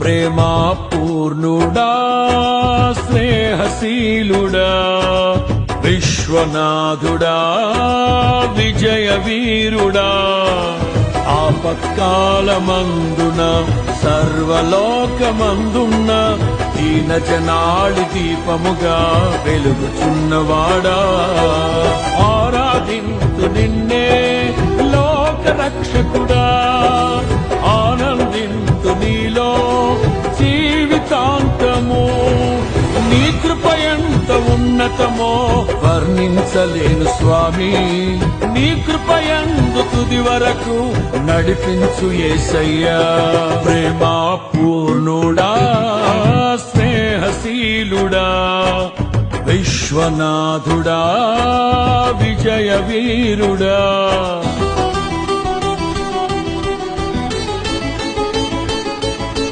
ప్రేమా పూర్ణుడా స్నేహశీలుడా విశ్వనాథుడా విజయ వీరుడా ఆపత్కాలమందున సర్వలోకమందున్న దీన జనాళి దీపముగా వెలుగుచున్నవాడా ఆరాధింతు నిన్నే లోక రక్షకుడా ఆనందింతు నీలో జీవితాంతము నీ కృప ఎంత ఉన్నతమో వర్ణించలేను స్వామి నీ కృప యందు తుది వరకు నడిపించు యేసయ్యా ప్రేమా పూర్ణుడా స్నేహశీలుడా విశ్వనాథుడా విజయ వీరుడా